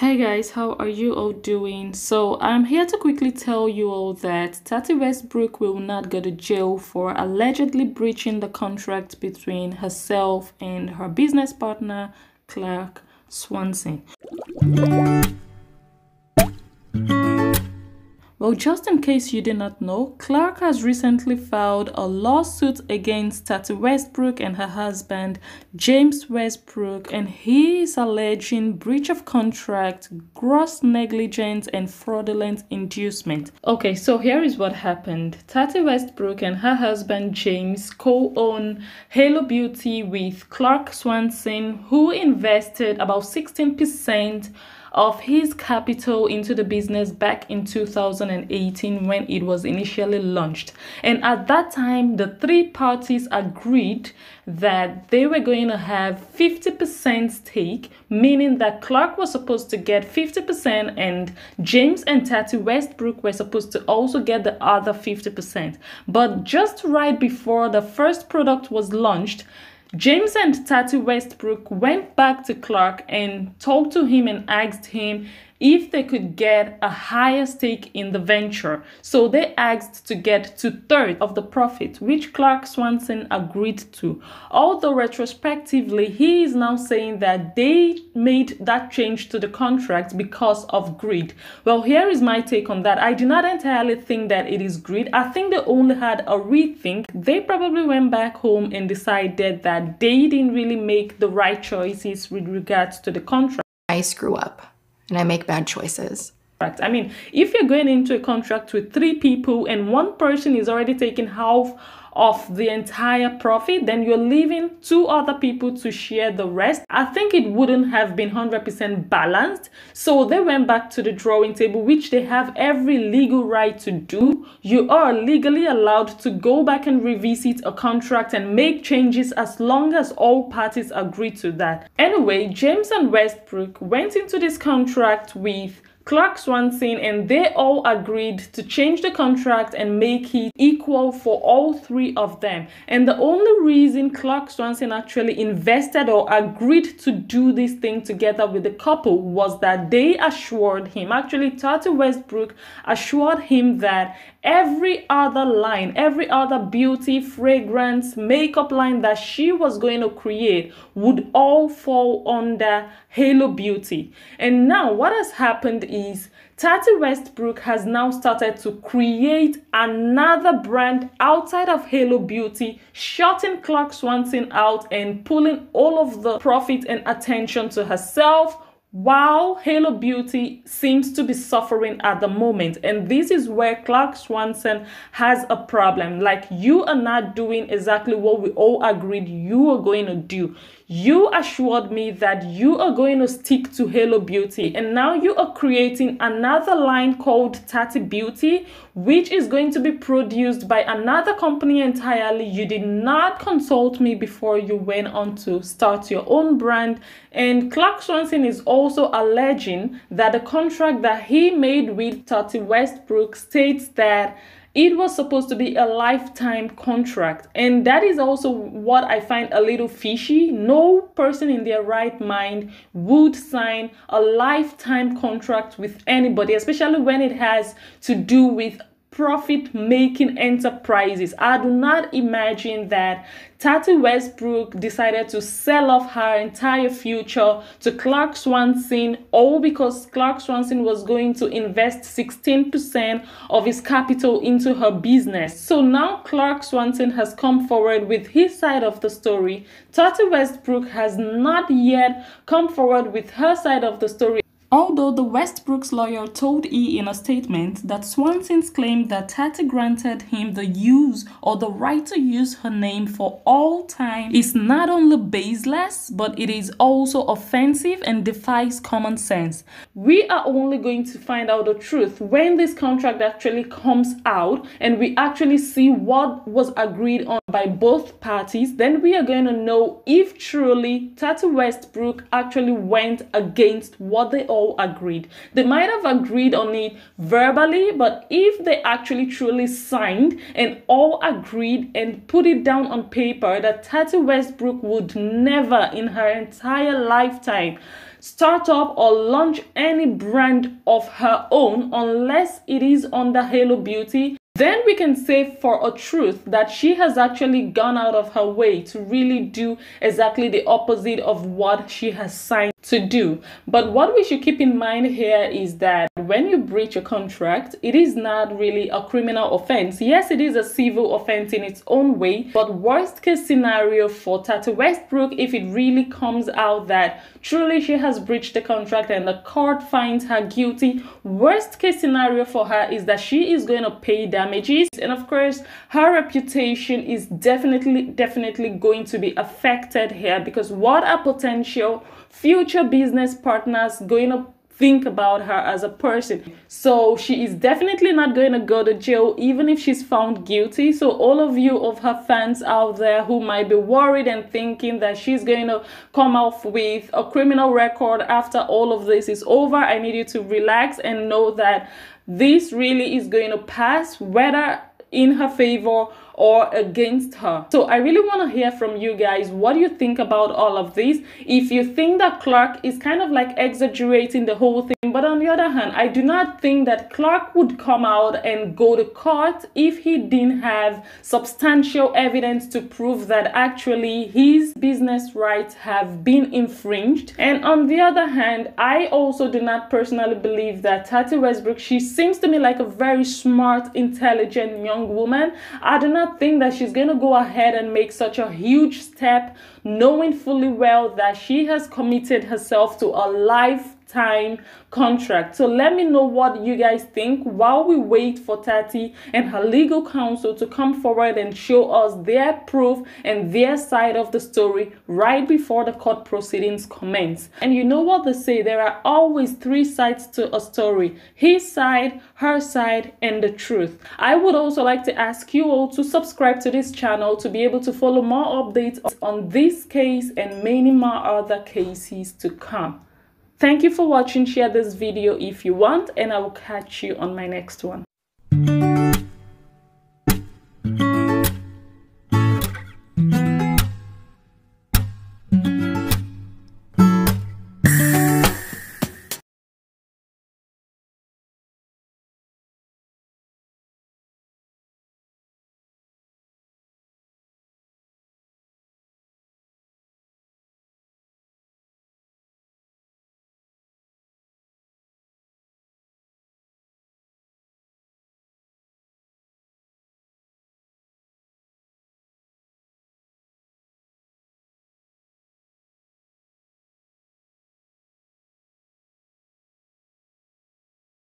Hey guys, how are you all doing? So I'm here to quickly tell you all that Tati Westbrook will not go to jail for allegedly breaching the contract between herself and her business partner, Clark Swanson. Well, just in case you did not know, Clark has recently filed a lawsuit against Tati Westbrook and her husband, James Westbrook, and he is alleging breach of contract, gross negligence, and fraudulent inducement. Okay, so here is what happened. Tati Westbrook and her husband, James, co-own Halo Beauty with Clark Swanson, who invested about 16% of his capital into the business back in 2018 when it was initially launched. And at that time, the three parties agreed that they were going to have 50% stake, meaning that Clark was supposed to get 50% and James and Tati Westbrook were supposed to also get the other 50%. But just right before the first product was launched, James and Tati Westbrook went back to Clark and talked to him and asked him if they could get a higher stake in the venture. So they asked to get 2/3 of the profit, which Clark Swanson agreed to. Although retrospectively, he is now saying that they made that change to the contract because of greed. Well, here is my take on that. I do not entirely think that it is greed. I think they only had a rethink. They probably went back home and decided that they didn't really make the right choices with regards to the contract. I screw up and I make bad choices. I mean, if you're going into a contract with 3 people and one person is already taking half of the entire profit, then you're leaving 2 other people to share the rest. I think it wouldn't have been 100% balanced. So they went back to the drawing table, which they have every legal right to do. You are legally allowed to go back and revisit a contract and make changes as long as all parties agree to that. Anyway, James and Westbrook went into this contract with Clark Swanson and they all agreed to change the contract and make it equal for all 3 of them. And the only reason Clark Swanson actually invested or agreed to do this thing together with the couple was that they assured him, actually Tati Westbrook assured him that every other line, every other beauty, fragrance, makeup line that she was going to create would all fall under Halo Beauty. And now what has happened is Tati Westbrook has now started to create another brand outside of Halo Beauty, shutting Clark Swanson out and pulling all of the profit and attention to herself, while Halo Beauty seems to be suffering at the moment. And this is where Clark Swanson has a problem. Like, you are not doing exactly what we all agreed you are going to do. You assured me that you are going to stick to Halo Beauty, and now you are creating another line called Tati Beauty, which is going to be produced by another company entirely. You did not consult me before you went on to start your own brand. And Clark Swanson is also alleging that the contract that he made with Tati Westbrook states that it was supposed to be a lifetime contract. And that is also what I find a little fishy. No person in their right mind would sign a lifetime contract with anybody, especially when it has to do with profit-making enterprises. I do not imagine that Tati Westbrook decided to sell off her entire future to Clark Swanson, all because Clark Swanson was going to invest 16% of his capital into her business. So now Clark Swanson has come forward with his side of the story. Tati Westbrook has not yet come forward with her side of the story. Although the Westbrook's lawyer told E in a statement that Swanson's claim that Tati granted him the use or the right to use her name for all time is not only baseless, but it is also offensive and defies common sense. We are only going to find out the truth when this contract actually comes out and we actually see what was agreed on by both parties. Then we are going to know if truly Tati Westbrook actually went against what they all agreed. They might have agreed on it verbally, but if they actually truly signed and all agreed and put it down on paper that Tati Westbrook would never in her entire lifetime start up or launch any brand of her own unless it is under Halo Beauty, then we can say for a truth that she has actually gone out of her way to really do exactly the opposite of what she has signed to do. But what we should keep in mind here is that when you breach a contract, it is not really a criminal offense. Yes, it is a civil offense in its own way, but worst case scenario for Tati Westbrook, if it really comes out that truly she has breached the contract and the court finds her guilty, worst case scenario for her is that she is going to pay damages, and of course her reputation is definitely going to be affected here, because what are potential future business partners going to think about her as a person? So she is definitely not going to go to jail even if she's found guilty. So all of you of her fans out there who might be worried and thinking that she's going to come off with a criminal record after all of this is over, I need you to relax and know that this really is going to pass, whether in her favor or against her. So I really want to hear from you guys. What do you think about all of this? If you think that Clark is kind of like exaggerating the whole thing, but on the other hand, I do not think that Clark would come out and go to court if he didn't have substantial evidence to prove that actually his business rights have been infringed. And on the other hand, I also do not personally believe that Tati Westbrook, she seems to me like a very smart, intelligent young woman. I do not think that she's going to go ahead and make such a huge step, knowing fully well that she has committed herself to a lifetime contract. So let me know what you guys think while we wait for Tati and her legal counsel to come forward and show us their proof and their side of the story right before the court proceedings commence. And you know what they say, there are always three sides to a story: his side, her side, and the truth. I would also like to ask you all to subscribe to this channel to be able to follow more updates on this case and many more other cases to come. Thank you for watching. Share this video if you want, and I will catch you on my next one.